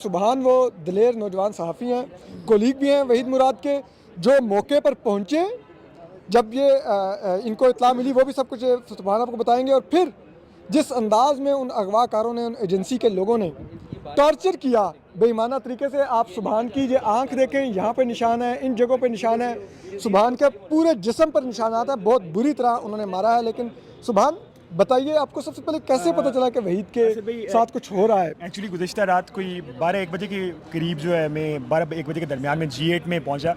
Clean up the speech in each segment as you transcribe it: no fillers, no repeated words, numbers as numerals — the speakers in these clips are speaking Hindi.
सुबहान वो दिलेर नौजवान सहाफ़ी हैं, कोलीग भी हैं वहीद मुराद के, जो मौके पर पहुँचे। जब ये इनको इत्तला मिली वो भी सब कुछ सुबहान आपको बताएंगे। और फिर जिस अंदाज़ में उन अगवाकारों ने, उन एजेंसी के लोगों ने टॉर्चर किया बेईमाना तरीके से, आप सुबहान की ये आँख देखें, यहाँ पे निशान है, इन जगहों पे निशान है, सुबहान के पूरे जिस्म पर निशानात हैं। बहुत बुरी तरह उन्होंने मारा है। लेकिन सुबहान बताइए, आपको सबसे पहले कैसे पता चला कि वहीद के साथ कुछ हो रहा है? एक्चुअली गुज़िश्ता रात कोई 12-1 बजे के करीब जो है, मैं 12-1 बजे के दरमियान में G8 में पहुंचा।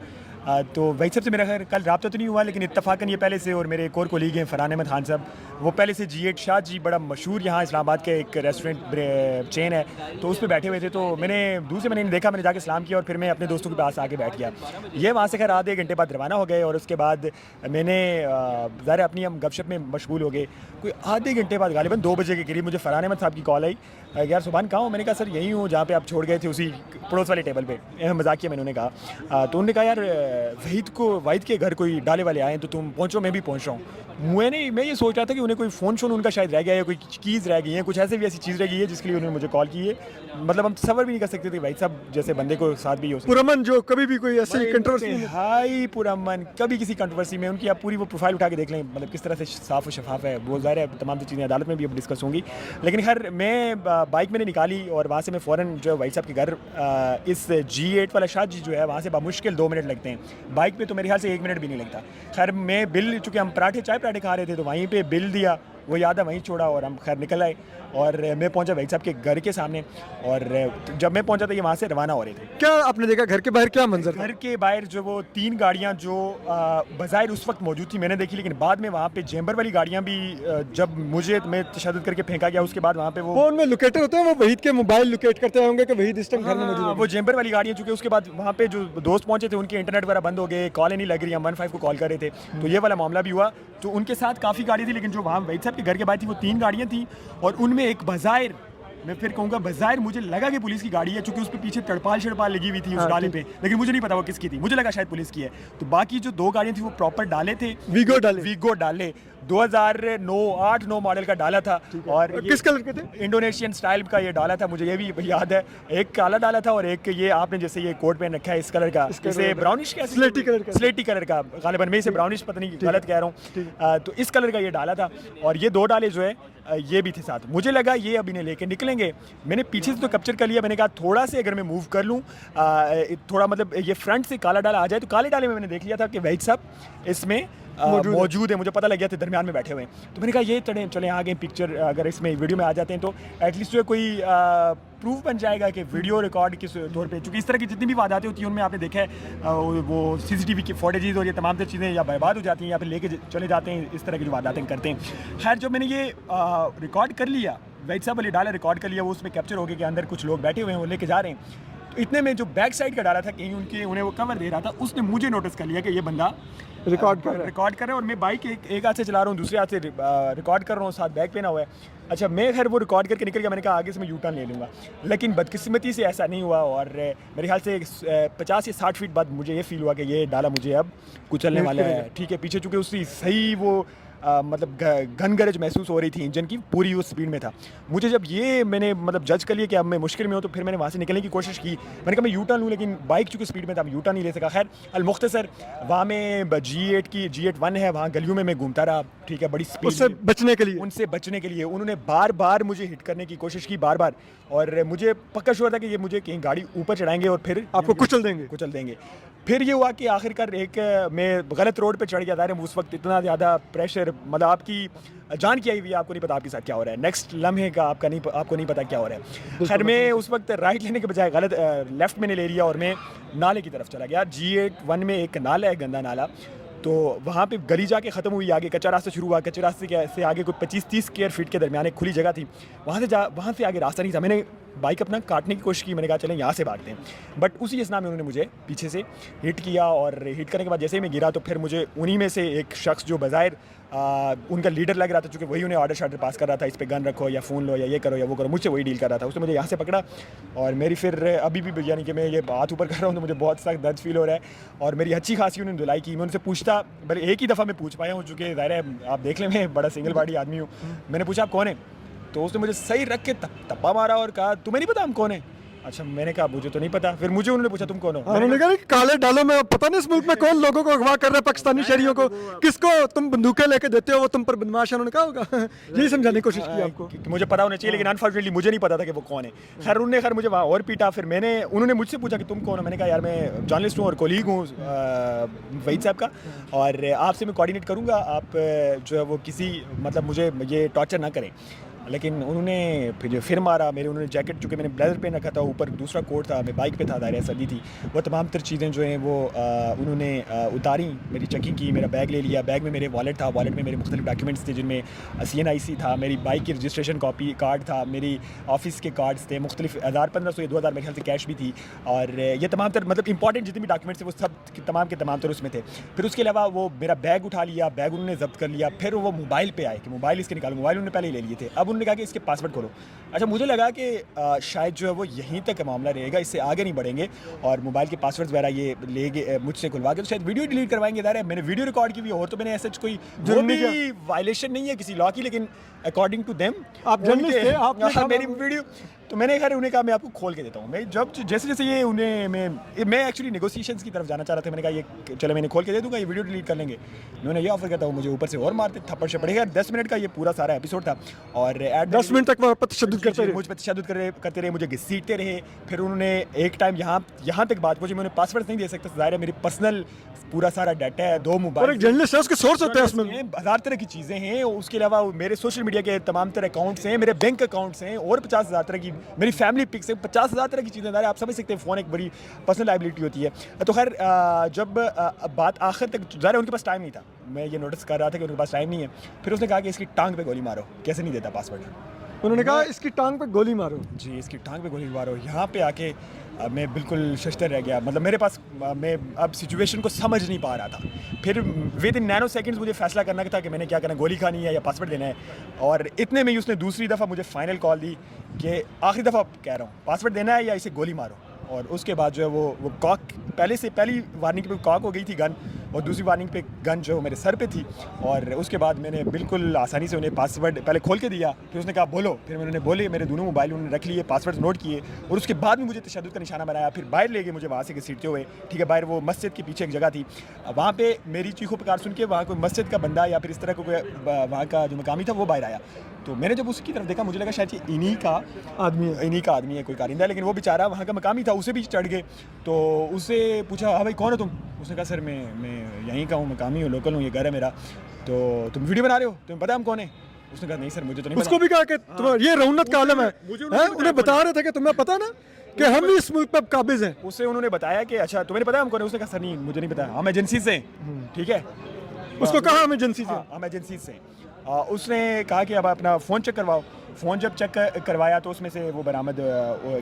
तो वही सबसे मेरा खैर कल रब्ता तो नहीं हुआ, लेकिन इत्तफाकन ये पहले से, और मेरे एक और कोलीग हैं फरहान अहमद खान साहब, वो पहले से G8 शाह जी, बड़ा मशहूर यहाँ इस्लामाबाद के एक रेस्टोरेंट चेन है, तो उस पर बैठे हुए थे। तो मैंने दूर से मैंने देखा, मैंने जाके सलाम किया और फिर मैं अपने दोस्तों के पास आके बैठ गया। ये वहाँ से खैर आधे घंटे बाद रवाना हो गए और उसके बाद मैंने ज़ाहिर अपनी हम गपशप में मशगूल हो गए। कोई आधे घंटे बाद गालिबन 2 बजे के करीब मुझे फरहान अहमद साहब की कॉल आई, यार सुबहान कहाँ हो? मैंने कहा सर यहीं हूँ जहाँ पे आप छोड़ गए थे, उसी पड़ोस वाले टेबल पे। मजाक किया मैंने उन्हें कहा। तो उन्होंने कहा यार वहीद के घर कोई डाले वाले आए हैं, तो तुम पहुँचो, मैं भी पहुँच रहा हूँ। मैं ये सोच रहा था कि उन्हें कोई फ़ोन शोन उनका शायद रह गया है, कोई चीज़ रह गई है, कुछ ऐसी चीज़ रह गई है जिसके लिए उन्होंने मुझे कॉल की है। मतलब हम सबर भी नहीं कर सकते थे वहीद साहब जैसे बंदे को साथ भी हो सकता। पुरमन जो कभी भी कोई ऐसी कंट्रोवर्सी, हाई पुरमन, कभी किसी कंट्रोवर्सी में उनकी आप पूरी वो प्रोफाइल उठा के देख लें, मतलब किस तरह से साफ़ और शफाफ है वो। ज़ाहिर है तमाम चीज़ें अदालत में भी अब डिस्कस होंगी। लेकिन खैर मैं बाइक मैंने निकाली और वहाँ से मैं फ़ौरन जो वहीद साहब के घर, इस G8 वाला शाह जी जो है, वहाँ से बामुश्किल 2 मिनट लगते हैं। बाइक पे तो मेरे ख्याल से 1 मिनट भी नहीं लगता। खैर मैं बिल, चूँकि हम चाय पराठे खा रहे थे, तो वहीं पे बिल दिया, वो याद है, वहीं छोड़ा और हम खैर निकल आए। और मैं पहुंचा वहीद साहब के घर के सामने, और जब मैं पहुंचा तो ये वहाँ से रवाना हो रहे थे। क्या आपने देखा घर के बाहर क्या मंजर था? घर के बाहर जो वो 3 गाड़ियाँ जो बज़ाहिर उस वक्त मौजूद थी मैंने देखी, लेकिन बाद में वहाँ पे चैम्बर वाली गाड़ियाँ भी, जब मैं तशद्दुद करके फेंका गया, उसके बाद वहाँ पे वो फोन में लोकेटर होते हैं, वो वहीद के मोबाइल लोकेट करते होंगे कि वहीद इस टाइम घर में मौजूद है। वो चैम्बर वाली गाड़ियाँ, चूँकि उसके बाद वहाँ पे जो दोस्त पहुँचे थे उनके इंटरनेट वगैरह बंद हो गए, कॉलें नहीं लग रही, हम 15 को कॉल कर रहे थे, तो ये वाला मामला भी हुआ। तो उनके साथ काफ़ी गाड़ी थी, लेकिन जो वहाँ वहीद साहब के घर के बाहर थी वो 3 गाड़ियाँ थी, और उनमें एक बज़ाहिर, मैं फिर कहूँगा बज़ाहिर मुझे लगा कि पुलिस की गाड़ी है, क्योंकि उस पर पीछे तड़पाल लगी हुई थी उस डाले पे, लेकिन मुझे नहीं पता वो किसकी थी, मुझे लगा शायद पुलिस की है। तो बाकी जो 2 गाड़ियाँ थी वो प्रॉपर डाले थे, वीगो डाले 2009 मॉडल का डाला था। और किस कलर के थे? इंडोनेशियन स्टाइल का ये डाला था, मुझे ये भी याद है। एक काला डाला था और एक ये आपने जैसे ये कोट पहन रखा है इस कलर का, इसे ब्राउनिश का, स्लेटी कलर का गालिबन, मैं इसे ब्राउनिश पता नहीं गलत कह रहा हूँ, तो इस कलर का ये डाला था। और ये 2 डाले जो है ये भी थे साथ। मुझे लगा ये अभी नहीं लेके निकलेंगे, मैंने पीछे से तो कैप्चर कर लिया। मैंने कहा थोड़ा से अगर मैं मूव कर लूँ, थोड़ा मतलब ये फ्रंट से काला डाला आ जाए, तो काले डाले में मैंने देख लिया था कि वहीद साहब इसमें मौजूद है, मुझे पता लग गया था दरमियान में बैठे हुए हैं। तो मैंने कहा ये चले आगे पिक्चर अगर इसमें वीडियो में आ जाते हैं तो एटलीस्ट जो है कोई प्रूफ बन जाएगा कि वीडियो रिकॉर्ड किस तौर पे, चूँकि इस तरह की जितनी भी वारदातें होती हैं उनमें आपने देखा है वो CCTV की फुटेजेस और ये तमाम तरह चीज़ें या बर्बाद हो जाती हैं या फिर लेके चले जाते हैं, इस तरह की जो वारदातें करते हैं। खैर जब मैंने ये रिकॉर्ड कर लिया, वहीद साहब वाली डाला रिकॉर्ड कर लिया, वो उसमें कैप्चर हो गया कि अंदर कुछ लोग बैठे हुए हैं, वो लेके जा रहे हैं। तो इतने में जो बैक साइड का डाला था, कहीं उन्हें वो कवर दे रहा था, उसने मुझे नोटिस कर लिया कि ये बंदा रिकॉर्ड कर रहा है, और मैं बाइक एक हाथ से चला रहा हूँ, दूसरे हाथ से रिकॉर्ड कर रहा हूँ, साथ बैग पहना हुआ है। अच्छा मैं खैर वो रिकॉर्ड करके निकल गया, मैंने कहा आगे से मैं U-टर्न ले लूँगा, लेकिन बदकिस्मती से ऐसा नहीं हुआ। और मेरे ख्याल से 50 या 60 फीट बाद मुझे ये फील हुआ कि ये डाला मुझे अब कुचलने वाला है। ठीक है, पीछे चूँकि उसकी सही वो मतलब घन गरज महसूस हो रही थी इंजन की, पूरी उस स्पीड में था। मुझे जब ये मैंने मतलब जज कर लिया कि अब मैं मुश्किल में हूँ, तो फिर मैंने वहाँ से निकलने की कोशिश की। मैंने कहा मैं U-टर्न लूँ, लेकिन बाइक चूँकि स्पीड में था, मैं U-टर्न नहीं ले सका। खैर अलमुख्तसर वहाँ में G8 है, वहाँ गलियों में मैं घूमता रहा। ठीक है, बड़ी स्पीड उनसे बचने के लिए उन्होंने बार मुझे हिट करने की कोशिश की, बार, और मुझे पक्का श्योर था कि ये मुझे कहीं गाड़ी ऊपर चढ़ाएंगे और फिर आपको कुचल देंगे। फिर ये हुआ कि आखिरकार मैं गलत रोड पे चढ़ गया था। उस वक्त इतना ज़्यादा प्रेशर, मतलब आपकी जान की आई हुई है, आपको नहीं पता आपके साथ क्या हो रहा है, नेक्स्ट लम्हे का आपको नहीं पता क्या हो रहा है। खैर मैं उस वक्त राइट लेने के बजाय गलत लेफ़्ट मैंने ले लिया और मैं नाले की तरफ चला गया। G8 में एक नाला है, गंदा नाला, तो वहाँ पे गली जाके ख़त्म हुई, आगे कच्चा रास्ता शुरू हुआ, कच्चे रास्ते से आगे कोई 25-30 स्क्वायर फीट के दरमियान एक खुली जगह थी, वहाँ से आगे रास्ता नहीं था। मैंने बाइक अपना काटने की कोशिश की, मैंने कहा चलें यहाँ से भागते हैं, बट उसी असना में उन्होंने मुझे पीछे से हिट किया, और हिट करने के बाद जैसे ही मैं गिरा तो फिर मुझे उन्हीं में से एक शख्स जो बज़ाहिर उनका लीडर लग रहा था, चूँकि वही उन्हें ऑर्डर पास कर रहा था, इस पे गन रखो या फ़ोन लो या ये करो या वो करो, मुझसे वही डील कर रहा था। उसने मुझे यहाँ से पकड़ा और मेरी फिर अभी भी यानी कि मैं ये हाथ ऊपर कर रहा हूँ तो मुझे बहुत सख्त दर्द फील हो रहा है, और मेरी अच्छी खासी उन्होंने धुलाई की। मैं उनसे पूछता, भले एक ही दफ़ा मैं पूछ पाया हूँ, चूँकि ज़ाहिर है आप देख लें मैं बड़ा सिंगल बॉडी आदमी हूँ। मैंने पूछा आप कौन है, तो उसने मुझे सही रख के तप्पा मारा और कहा तुम्हें नहीं पता हम कौन है। अच्छा मैंने कहा मुझे तो नहीं पता, फिर मुझे उन्होंने पूछा तुम कौन हो, उन्होंने कहा कि काले डालो में पता नहीं इस मुल्क में कौन लोगों को अगवा कर रहा है, पाकिस्तानी शहरियों को, किसको तुम बंदूकें लेके देते हो, वो तुम पर बदमाश है, उन्होंने कहा होगा। यही समझाने की कोशिश की आपको कि मुझे पता होना चाहिए, लेकिन अनफॉर्चुनेटली मुझे नहीं पता था कि वो कौन है। खैर उन्होंने खैर मुझे वहाँ और पीटा, फिर उन्होंने मुझसे पूछा कि तुम कौन हो, मैंने कहा यार मैं जर्नलिस्ट हूँ और कोलीग हूँ वहीद साहब का, और आपसे मैं कोऑर्डिनेट करूँगा, आप जो है वो किसी मतलब मुझे ये टॉर्चर ना करें। लेकिन उन्होंने फिर मारा उन्होंने जैकेट, चूँकि मैंने ब्लेजर पहन रखा था, ऊपर दूसरा कोट था, मैं बाइक पे था, दायरा सर्दी थी, वो तमाम तर चीज़ें जो हैं वो उन्होंने उतारी, मेरी चेकिंग की, मेरा बैग ले लिया, बैग में मेरे वॉलेट था, वॉलेट में मेरे मुख्तलिफ डॉक्यूमेंट्स थे जिनमें CNIC था, मेरी बाइक की रजिस्ट्रेशन कॉपी कार्ड था, मेरी ऑफिस के कार्ड्स थे, मुख्तलिफ 1500 या 2000 मेरे ख्याल से कैश भी थी, और ये तमाम तर मतलब इंपॉर्टेंट जितने भी डॉक्यूमेंट्स थे वो सब के तमाम तर उसमें थे। फिर उसके अलावा वो मेरा बैग उठा लिया, बैग उन्होंने जब्त कर लिया, फिर वो मोबाइल पे आए कि मोबाइल इसके निकालो, मोबाइल उन्होंने पहले ही ले लिए थे, अब उन्होंने कहा कि इसके पासवर्ड खोलो। अच्छा मुझे लगा कि शायद जो है वो यहीं तक मामला रहेगा, इससे आगे नहीं बढ़ेंगे, और मोबाइल के पासवर्ड्स वगैरह ये लेंगे मुझसे खुलवा के, तो शायद वीडियो डिलीट करवाएंगे। दायरा मैंने वीडियो रिकॉर्ड की हुई, और तो मैंने ऐसा कोई वो भी वायलेशन नहीं है किसी लॉ की, लेकिन अकॉर्डिंग टू देम आप जर्नलिस्ट थे, आपने मेरी वीडियो, तो मैंने खैर उन्हें कहा मैं आपको खोल के देता हूँ। मैं जब जैसे जैसे ये उन्हें मैं एक्चुअली नेगोशिएशंस की तरफ जाना चाह रहा था, मैंने कहा ये चलो मैंने खोल के दे दूँगा, ये वीडियो डिलीट कर लेंगे। उन्होंने ये ऑफर किया था, वो मुझे ऊपर से और मारते, थप्पड़ शप्पड़। यार 10 मिनट का ये पूरा सारा एपिसोड था, और 10 मिनट तक वहाँ पर तशद्दुद करते रहे, मुझ पर तशद्दुद करते रहे, मुझे घसीटते रहे। फिर उन्होंने एक टाइम यहाँ तक बात पहुंची, मैं उन्हें पासवर्ड नहीं दे सकता, ज़ाहिर है मेरी पर्सनल पूरा सारा डाटा है, 2 मोबाइल, एक जर्नलिस्ट है उसके सोर्स होते हैं उसमें, 1000 तरह की चीज़ें हैं, उसके अलावा मेरे सोशल मीडिया के तमाम तरह अकाउंट्स हैं, मेरे बैंक अकाउंट्स हैं, और 50,000 तरह की मेरी फैमिली पिक्स हैं, 50,000 तरह की चीज़ें। आप समझ सकते हैं फ़ोन एक बड़ी पर्सनल लाइबिलिटी होती है। तो खैर जब बात आखिर तक, ज़ाहिर उनके पास टाइम नहीं था, मैं ये नोटिस कर रहा था कि उनके पास टाइम नहीं है। फिर उसने कहा कि इसकी टांग पे गोली मारो, कैसे नहीं देता पासवर्ड। उन्होंने कहा इसकी टांग पे गोली मारो। जी इसकी टांग पे गोली मारो। यहाँ पे आके मैं बिल्कुल शशतर रह गया, मतलब मेरे पास मैं अब सिचुएशन को समझ नहीं पा रहा था। फिर विद इन नैनो सेकंड्स मुझे फैसला करना था कि मैंने क्या करना, गोली खानी है या पासवर्ड देना है। और इतने में ही उसने दूसरी दफ़ा मुझे फाइनल कॉल दी कि आखिरी दफ़ा कह रहा हूँ, पासवर्ड देना है या इसे गोली मारो। और उसके बाद जो है वो कॉक, पहली वार्निंग पे कॉक हो गई थी गन, और दूसरी वार्निंग पे गन जो मेरे सर पे थी। और उसके बाद मैंने बिल्कुल आसानी से उन्हें पासवर्ड पहले खोल के दिया, फिर उसने कहा बोलो, फिर उन्होंने बोले, मेरे दोनों मोबाइल उन्होंने रख लिए, पासवर्ड नोट किए, और उसके बाद भी मुझे तशद्दुद का निशाना बनाया। फिर बाहर ले गए मुझे वहाँ से घसीटते हुए, ठीक है, बाहर वो मस्जिद के पीछे एक जगह थी, वहाँ पे मेरी चीखों पुकार सुन के वहाँ कोई मस्जिद का बंदा या फिर इस तरह को वहाँ का जो मकामी था वो बाहर आया। तो मैंने जब उसकी तरफ देखा, मुझे लगा शायद ये इन्हीं का आदमी है, कोई कारिंदा, लेकिन वो बेचारा वहाँ का मकामी था, उसे भी चढ़ गए। तो उससे पूछा, हाँ भाई कौन हो तुम? उसने कहा सर मैं यहीं का हूँ, मकामी हूँ, लोकल हूँ, ये घर है मेरा। तो तुम वीडियो बना रहे हो, तुम्हें पता है हम कौन है? उसने कहा नहीं सर मुझे तो नहीं पता। उसको भी कहा कि तुम ये रौनक का आलम है, उन्हें बता रहे थे कि तुम्हें पता ना कि हम भी इस मुल्क पर काबिज हैं। उससे उन्होंने बताया कि अच्छा तुम्हें पता है हम कौन है? उसने कहा सर नहीं मुझे नहीं पता, हम एजेंसी से, ठीक है। उसको कहा हम एजेंसी से, हम एजेंसी से। उसने कहा कि अब अपना फ़ोन चेक करवाओ। फ़ोन जब चेक करवाया तो उसमें से वो बरामद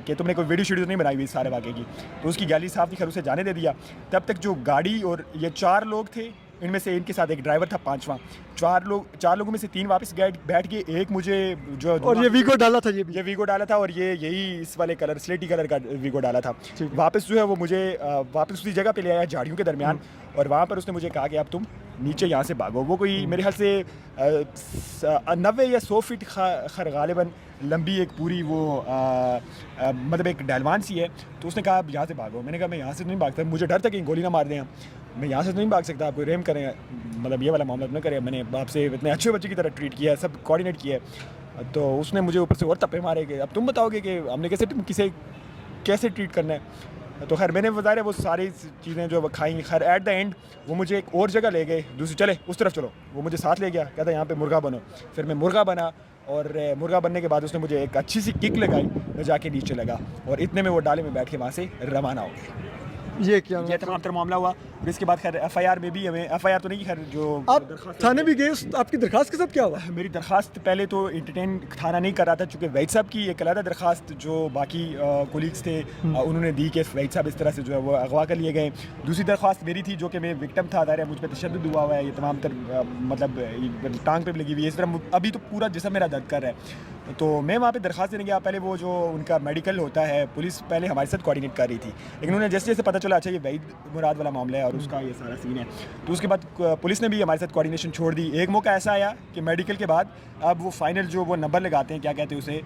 कि तुमने कोई वीडियो शीडियो नहीं बनाई हुई इस सारे वाक़े की। तो उसकी गैलरी साफ थी, खैर उसे जाने दे दिया। तब तक जो गाड़ी, और ये 4 लोग थे, इनमें से इनके साथ एक ड्राइवर था, 5वां। 4 लोगों में से 3 वापस बैठ गए, एक मुझे जो, और ये वीगो डाला था, ये वीगो डाला था, और यही इस वाले कलर, स्लेटी कलर का वीगो डाला था। वापस जो है वो मुझे वापस उसी जगह पे ले आया, झाड़ियों के दरमियान, और वहाँ पर उसने मुझे कहा कि अब तुम नीचे यहाँ से भागो। वो कोई मेरे ख्याल से 90 या 100 फीट गालिबन लंबी एक पूरी वो मतलब एक डहलवान सी है। तो उसने कहा अब यहाँ से भागो। मैंने कहा मैं यहाँ से नहीं भागता, मुझे डर था कि गोली ना मार दें, मैं यहाँ से तो नहीं भाग सकता, आपको रेम करें, मतलब ये वाला मामला न करें। मैंने आपसे इतने अच्छे बच्चे की तरह ट्रीट किया है, सब कोऑर्डिनेट किया है। तो उसने मुझे ऊपर से और तप्पे मारे कि अब तुम बताओगे कि हमने कैसे ट्रीट करना है। तो खैर मैंने ज़ाहिर है वो सारी चीज़ें जो खाई। खैर एट द एंड वो मुझे एक और जगह ले गए, दूसरी, चले उस तरफ चलो, वो मुझे साथ ले गया, कहता यहाँ पे मुर्गा बनो। फिर मैं मुर्गा बना, और मुर्गा बनने के बाद उसने मुझे एक अच्छी सी किक लगाई, मैं जाके नीचे लगा, और इतने में वो डाले में बैठ के वहाँ से रवाना हो गए। ये तमाम तर मामला हुआ। और इसके बाद खैर FIR में भी हमें, FIR तो नहीं, खैर जो आप थाने भी गए, आपकी दरखास्त के साथ क्या हुआ? मेरी दरखास्त पहले तो इंटरटेन थाना नहीं कर रहा था, चूँकि वहीद साहब की एक अलग दरखास्त जो बाकी कोलीग्स थे उन्होंने दी कि वहीद साहब इस तरह से जो है वो अगवा कर लिए गए। दूसरी दरखास्त मेरी थी, जो कि मैं विक्टिम था, दायरा मुझ पर तशद्दुद हुआ है, ये तमाम तर मतलब टांग पे भी लगी हुई है, इस तरह अभी तो पूरा जिस्म मेरा दर्द कर रहा है। तो मैं वहाँ पे दरख्वास्त देने गया। पहले वो जो उनका मेडिकल होता है, पुलिस पहले हमारे साथ कोऑर्डिनेट कर रही थी, लेकिन उन्हें जैसे जैसे पता चला अच्छा ये वहीद मुराद वाला मामला है और उसका ये सारा सीन है, तो उसके बाद पुलिस ने भी हमारे साथ कोऑर्डिनेशन छोड़ दी। एक मौका ऐसा आया कि मेडिकल के बाद अब वो फाइनल जो वो नंबर लगाते हैं, क्या कहते हैं उसे,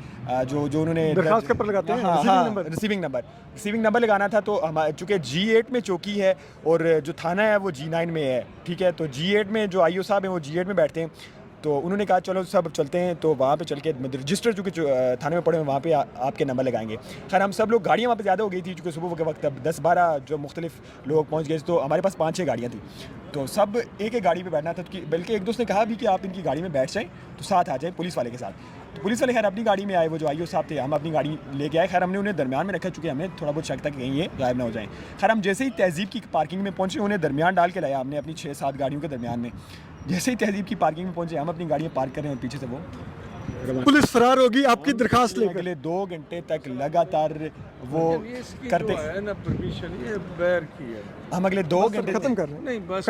जो उन्होंने दरख्वास्त के ऊपर लगाते हैं, रिसीविंग नंबर लगाना था। तो हम चूँकि G8 में चौकी है और जो थाना है वो G9 में है, ठीक है। तो G8 में जो IO साहब हैं वो G8 में बैठते हैं। तो उन्होंने कहा चलो सब चलते हैं, तो वहाँ पे चल के रजिस्टर चूँकि थाने में पड़े हुए वहाँ पे आपके नंबर लगाएंगे। खैर हम सब लोग, गाड़ियाँ वहाँ पे ज़्यादा हो गई थी चूँकि सुबह के वक्त अब 10-12 जो मुख्तलिफ लोग पहुँच गए, तो हमारे पास 5-6 गाड़ियाँ थी, तो सब एक गाड़ी पे बैठना था। तो बल्कि एक दोस्त ने कहा भी कि आप इनकी गाड़ी में बैठ जाएँ तो साथ आ जाए पुलिस वाले के साथ। तो पुलिस वाले खैर अपनी गाड़ी में आए, वो जो IO साहब थे, हम अपनी गाड़ी लेके आए। खैर हमने उन्हें दरमियान में रखा चूँकि हमें थोड़ा बहुत शक था कि कहीं ये गायब ना हो जाएँ। खैर हम जैसे ही तहज़ीब की पार्किंग में पहुँचे, उन्हें दरमियान डाल के लाया हमने अपनी 6-7 गाड़ियों के दरमियान में। जैसे ही तहज़ीब की पार्किंग में पहुँचे, हम अपनी गाड़ियाँ पार्क कर रहे हैं और पीछे से वो पुलिस फरार होगी आपकी दरखास्त लेकर। अगले 2 घंटे तक लगातार वो करते, है ना परमिशन ये बैर की है। हम अगले 2 घंटे खत्म कर रहे हैं। नहीं बस